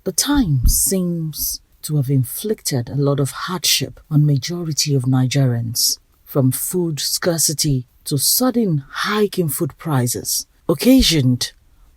The time seems to have inflicted a lot of hardship on majority of Nigerians, from food scarcity to sudden hike in food prices, occasioned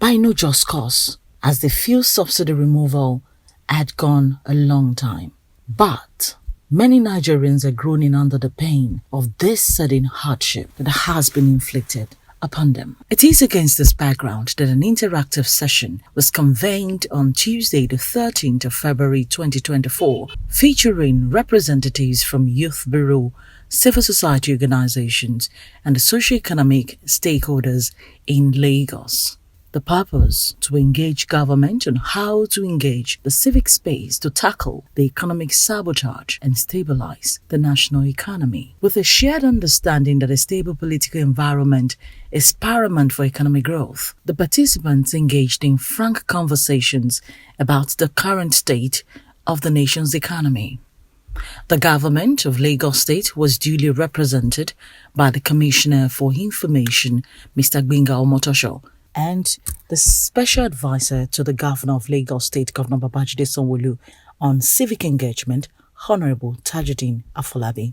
by no just cause, as the fuel subsidy removal had gone a long time. But many Nigerians are groaning under the pain of this sudden hardship that has been inflicted upon them. It is against this background that an interactive session was convened on Tuesday, the 13th of February 2024, featuring representatives from Youth Bureau, civil society organizations, and the socio-economic stakeholders in Lagos. The purpose: to engage government on how to engage the civic space to tackle the economic sabotage and stabilize the national economy. With a shared understanding that a stable political environment is paramount for economic growth, the participants engaged in frank conversations about the current state of the nation's economy. The government of Lagos State was duly represented by the Commissioner for Information, Mr. Gbenga Omotosho, and the Special Advisor to the Governor of Lagos State, Governor Babajide Sanwo-Olu, on civic engagement, Honorable Tajuddin Afolabi.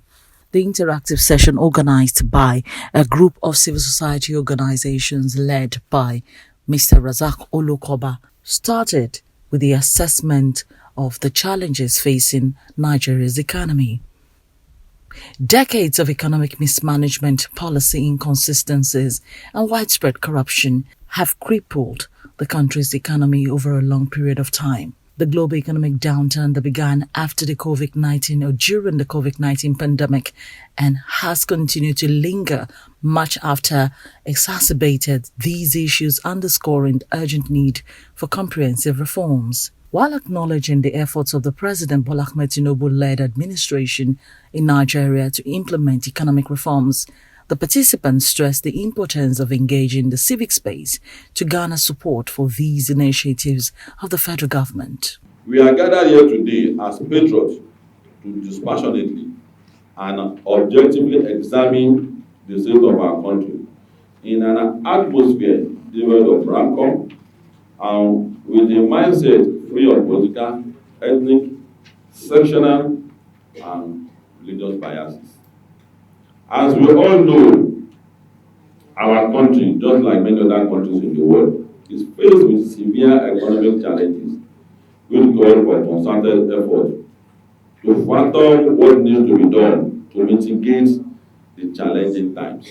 The interactive session, organized by a group of civil society organizations led by Mr. Razak Olokoba, started with the assessment of the challenges facing Nigeria's economy. Decades of economic mismanagement, policy inconsistencies, and widespread corruption have crippled the country's economy over a long period of time. The global economic downturn that began after the COVID-19 or during the COVID-19 pandemic and has continued to linger much after exacerbated these issues, underscoring the urgent need for comprehensive reforms. While acknowledging the efforts of the President Bola Ahmed Tinubu-led administration in Nigeria to implement economic reforms, the participants stressed the importance of engaging the civic space to garner support for these initiatives of the federal government. We are gathered here today as patriots to dispassionately and objectively examine the state of our country in an atmosphere devoid of rancor and with a mindset free of political, ethnic, sectional, and religious biases. As we all know, our country, just like many other countries in the world, is faced with severe economic challenges, which call for concerted effort to fathom what needs to be done to mitigate the challenging times.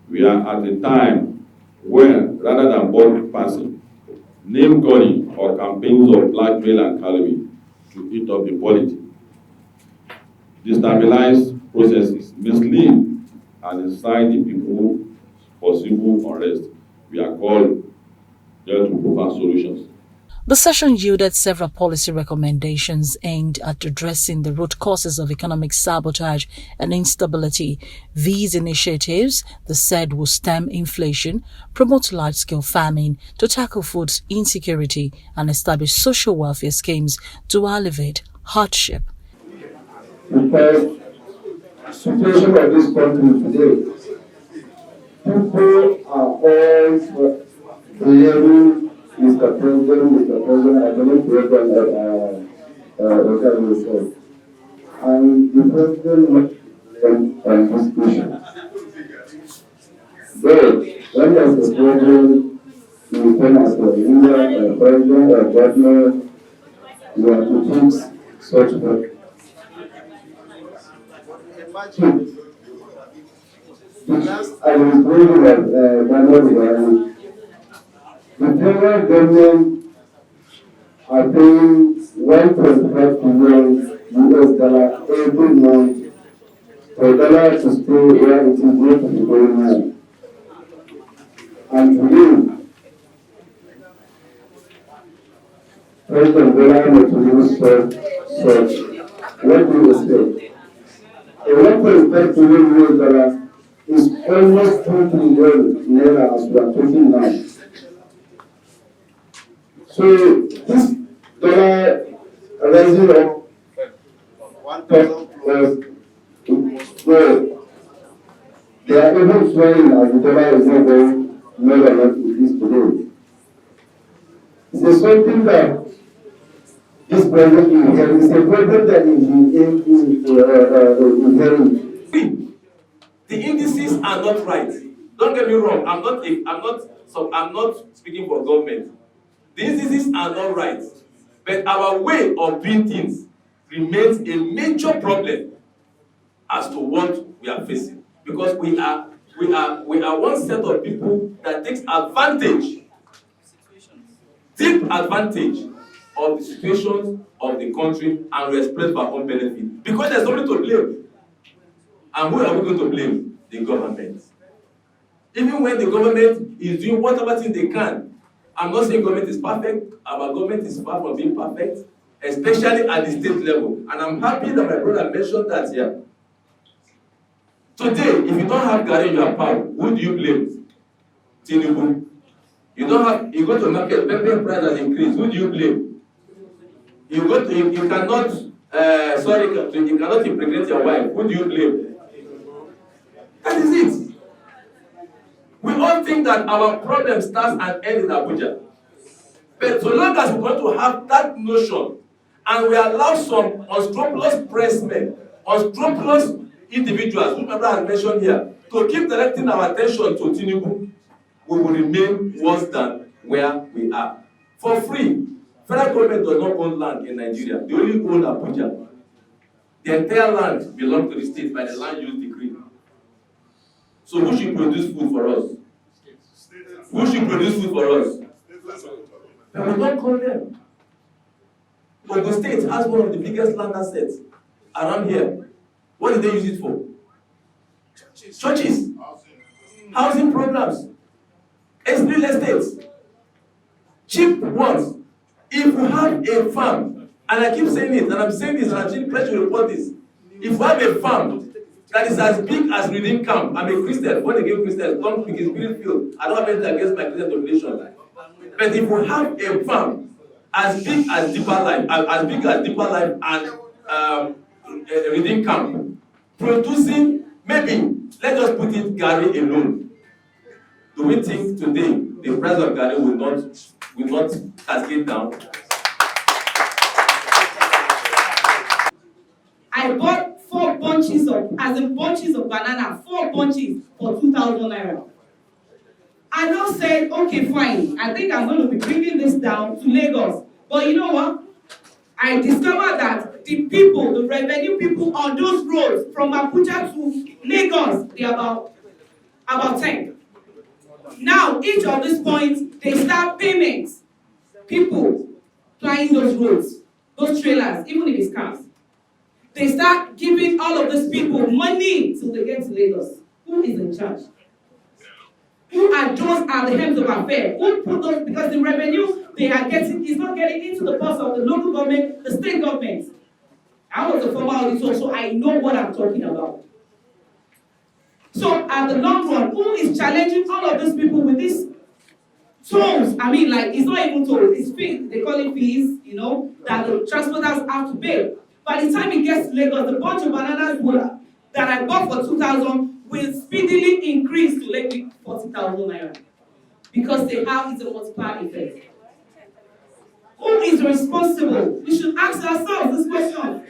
We are at a time when, rather than board passing, name-calling, or campaigns of blackmail and calumny to eat up the polity, destabilize processes, mislead, and incite the people for civil unrest. We are called there to provide solutions. The session yielded several policy recommendations aimed at addressing the root causes of economic sabotage and instability. These initiatives, they said, will stem inflation, promote large-scale farming, to tackle food insecurity, and establish social welfare schemes to alleviate hardship. Because the situation of this country today, people are all hearing Mr. President, I believe President yourself. And the President on this issue. But when there's a problem, you come as a leader, a president, a governor, you have to fix such work. Imagine, I was reading that the federal government are paying $1.5 billion every month for dollar to stay where it is going to be going now. And today, President Bola Ahmed Tinubu said, what do you expect? A $1.5 billion is almost 20 million naira as we are talking now. So this dollar rising up 1,000 plus, so they are even showing as the dollar is not going more than what it is today. It's something that this president inherits. It's a president that is inherent. The indices are not right. Don't get me wrong. I'm not speaking for government. The indices are not right, but our way of doing things remains a major problem as to what we are facing, because we are one set of people that takes advantage, deep advantage of the situations of the country, and we express for our own benefit because there's nobody to blame. And who are we going to blame? The government. Even when the government is doing whatever thing they can, I'm not saying government is perfect. Our government is far from being perfect, especially at the state level. And I'm happy that my brother mentioned that here. Today, if you don't have Gary in your power, who do you blame? Tinubu. You go to market, pepper price has increased. Who do you blame? You cannot impregnate your wife. Who do you blame? That is it. We all think that our problem starts and ends in Abuja. But so long as we're going to have that notion and we allow some unscrupulous pressmen, unscrupulous individuals, who member has mentioned here, to keep directing our attention to Tinubu, we will remain worse than where we are. For free, federal government does not own land in Nigeria. They only own Abuja. The entire land belongs to the state by the land use decree. So who should produce food for us? Who should produce food for us? And we don't call them. Ogun State has one of the biggest land assets around here. What did they use it for? Churches. Housing programs. Real estates. Cheap ones. If you have a farm, and I keep saying it, and I'm saying this, and I'm saying pressure to report this. If you have a farm that is as big as Redeem Camp, I'm a Christian, born again Christian, come to his spirit field. I don't have anything against my Christian denomination. But if you have a farm as big as Deeper Life, and Redeem Camp, producing, maybe, let's just put it Gary alone. Do we think today the price of Gary will not cascade down? I bought 4 bunches of banana, 4 bunches for 2,000 naira. I now said, okay, fine. I think I'm going to be bringing this down to Lagos. But you know what? I discovered that the revenue people on those roads from Abuja to Lagos, they are about 10. Now, each of these points, they start payments. People flying those roads, those trailers, even if it's cars. They start giving all of these people money till they get to Lagos. Who is in charge? Who are those at the heads of affairs? Who put those? Because the revenue they are getting is not getting into the purse of the local government, the state government. I was a former auditor, so I know what I'm talking about. So at the long run, who is challenging all of these people with these tolls? I mean, like, it's not even tolls, it's fees. They call it fees, that the transporters have to pay. By the time it gets to Lagos, the bunch of bananas that I bought for 2,000 will speedily increase to maybe 40,000 naira. Because they have it's a multiplier effect. Who is responsible? We should ask ourselves this question.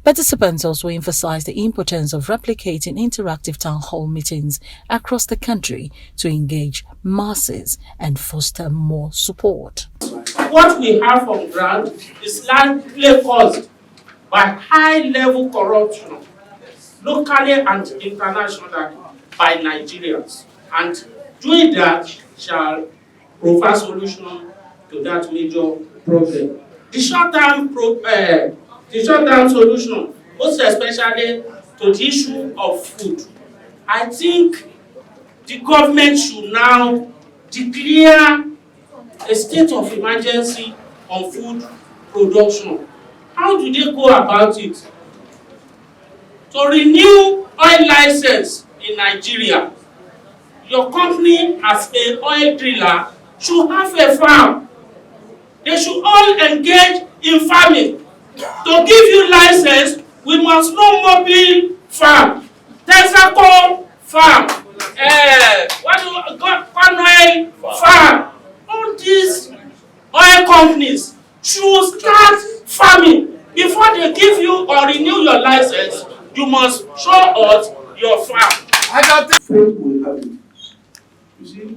Participants also emphasized the importance of replicating interactive town hall meetings across the country to engage masses and foster more support. What we have on ground is largely caused by high-level corruption, locally and internationally, by Nigerians. And doing that shall provide solution to that major problem. The short-term solution, most especially to the issue of food, I think the government should now declare a state of emergency on food production. How do they go about it? To renew oil license in Nigeria, your company as an oil driller should have a farm. They should all engage in farming. To give you license, we must know mobile farm, Texaco farm, palm oil farm. All these oil companies should start farming. Before they give you or renew your license, you must show us your farm. Faith will happen. You see,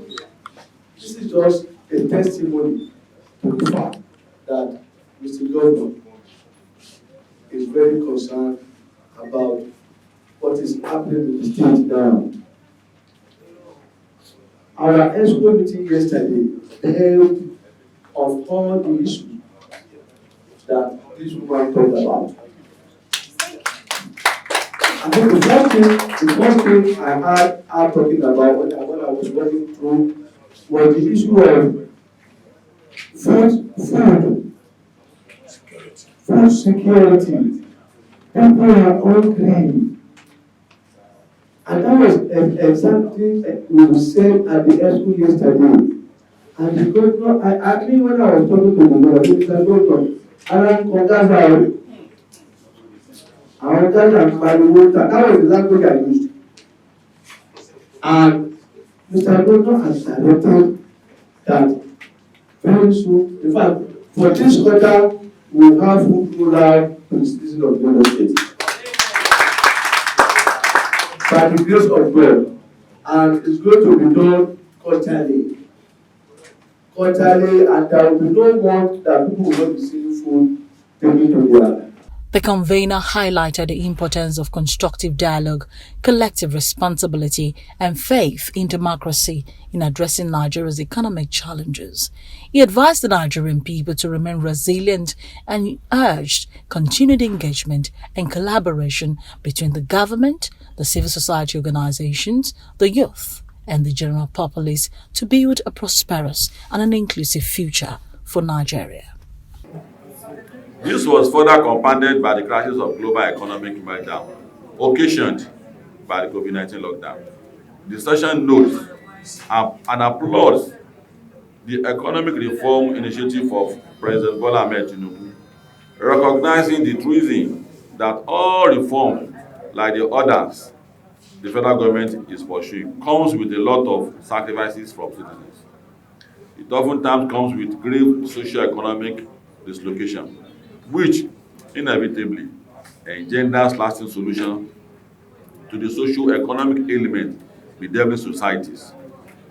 this is just a testimony to the fact that Mr. Governor is very concerned about what is happening in the state now. Our ESCO meeting yesterday held of all the issues that this woman talked about. I think the first thing I heard her talking about when I was walking through was the issue of food security. People are hungry. And that was exactly we said at the ESCO yesterday. And the governor, I mean, when I was talking to the governor, Mr. Governor, that was the language I used. And Mr. Governor has directed that very soon, in fact, for this quarter, we will have food rollout to the citizens of the state. By the grace of God, and it's going to be done quarterly, and there will be no want that people will not be seeing food taken to their. The convener highlighted the importance of constructive dialogue, collective responsibility, and faith in democracy in addressing Nigeria's economic challenges. He advised the Nigerian people to remain resilient and urged continued engagement and collaboration between the government, the civil society organizations, the youth, and the general populace to build a prosperous and an inclusive future for Nigeria. This was further compounded by the crisis of global economic meltdown, occasioned by the COVID-19 lockdown. The session notes and applauds the economic reform initiative of President Bola Ahmed Tinubu, recognizing the truism that all reform, like the others the federal government is pursuing, comes with a lot of sacrifices from citizens. It oftentimes comes with grave socio-economic dislocation, which inevitably engenders lasting solutions to the socio-economic ailment bedeviling societies,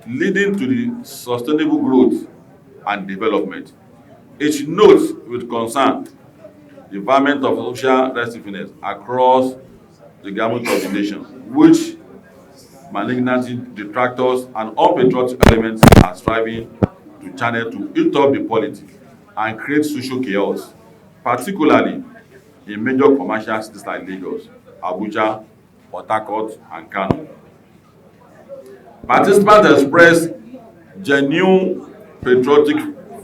leading to the sustainable growth and development. It notes with concern the environment of social restiveness across the gamut of the nation, which malignity detractors and unpatriotic elements are striving to channel to eat up the polity and create social chaos, particularly in major commercial cities like Lagos, Abuja, Port Harcourt, and Kano. Participants expressed genuine patriotic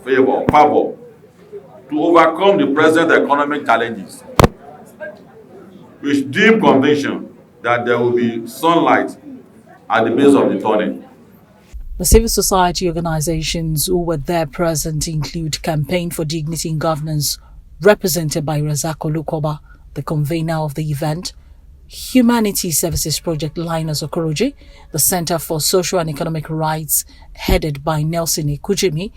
fervor to overcome the present economic challenges, with deep conviction that there will be sunlight at the base of the tunnel. The civil society organizations who were there present include Campaign for Dignity in Governance, represented by Razak Olukoba, the convener of the event, Humanity Services Project Linus Okoroji, the Center for Social and Economic Rights, headed by Nelson Ikujimi,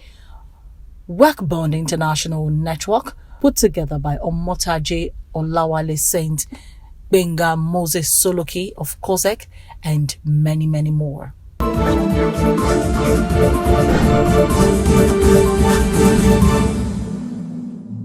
Workbond International Network, put together by Omotaje Olawale Saint, Benga Moses Soloki of COSEC, and many, many more.